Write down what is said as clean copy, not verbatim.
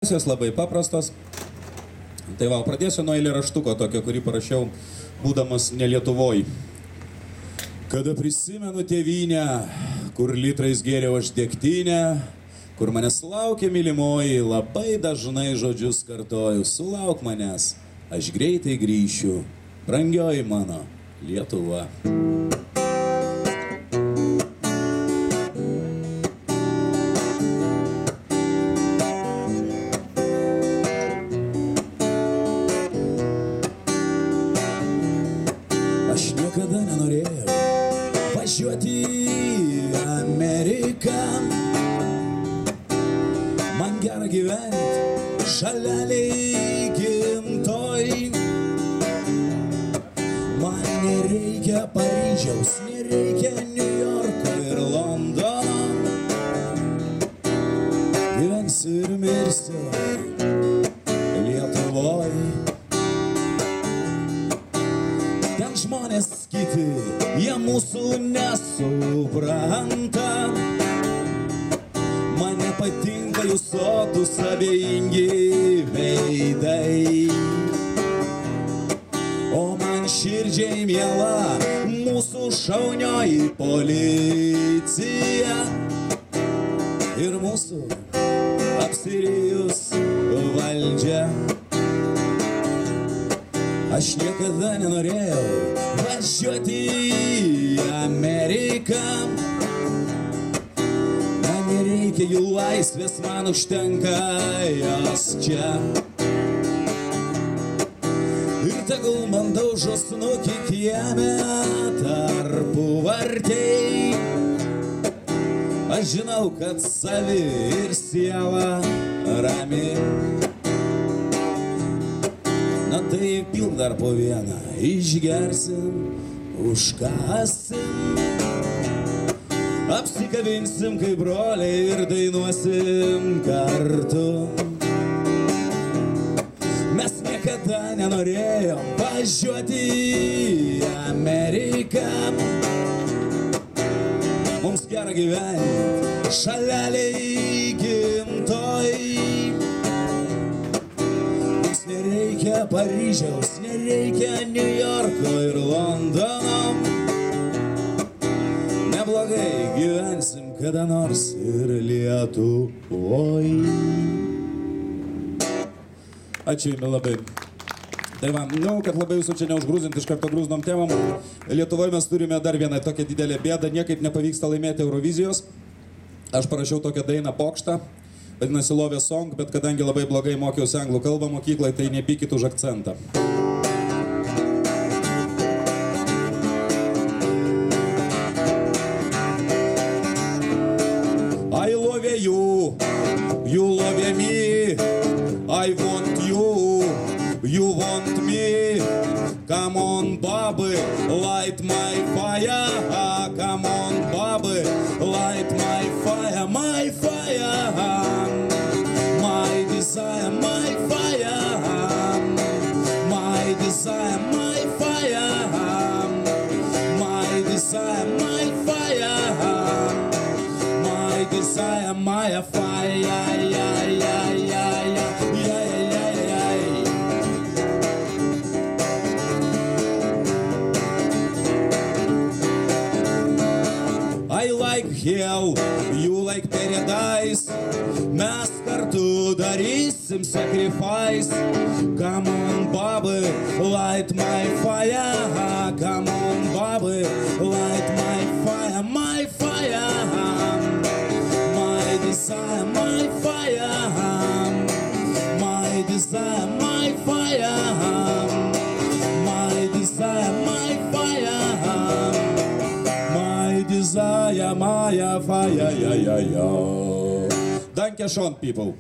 Jos labai paprastos. Tai va, pradėsiu nuo eilėraštuko tokio, kurį parašiau, būdamas ne Lietuvoj. Kada prisimenu tėvynę, kur litrais gėriau aš degtinę, kur manęs laukia mylimoji, labai dažnai žodžius kartoju, sulauk manęs, aš greitai grįšiu, brangioji mano Lietuva. Aš niekada nenorėjau važiuoti į Ameriką. Man gera gyventi šaleliai gimtoj. Man nereikia Paryžiaus, nereikia Niujorko ir Londono. Gyvensiu ir mirsiu Lietuvoj. Ten žmonės kiti, jie mūsų nesupranta. Man nepatinka jų sodus abejingi veidai. O man širdžiai miela mūsų šaunioji policija. Ir mūsų apsirijus valdžia. Aš niekada nenorėjau važiuoti į Ameriką. Man nereikia jų laisvės, man užtenka jos čia. Ir tegul man daužo snukį kieme tarpuvartėj. Aš žinau, kad savi ir siela rami. Na tai pilk dar po vieną, išgersim, užkasim. Apsikabinsim kaip broliai ir dainuosim kartu. Mes niekada nenorėjom važiuoti į Ameriką. Mums gera gyventi šaleliai gimtoj. Nereikia Paryžiaus, nereikia Niujorko ir Londono. Neblogai gyvensim kada nors ir Lietuvoj. Ačiū jums labai. Tai va, kad labai jūsų čia neužgrūzinti iš karto grūznom temam. Lietuvoje mes turime dar vieną tokią didelę bėdą, niekaip nepavyksta laimėti Eurovizijos. Aš parašiau tokią dainą Pokštą. Vadinasi Love Song, bet kadangi labai blogai mokiausi anglų kalbą mokyklai, tai nepykit už akcentą. I love you, you love me, I want you, you want me. Come on, baby, light my fire. Come on, baby, light my fire, my fire. My desire, my fire. My desire, my fire. My desire, my fire. My desire, my fire. Yeah, yeah, yeah, yeah, yeah, yeah, yeah. I like hell, you like paradise. Mes kartu darysim sacrifice. Come on, baby, light my fire. Come on, baby, light my fire, my fire. My desire, my fire. My desire, my fire. My desire, my fire. My desire, my fire, yeah, yeah, yeah. Danke schön, people.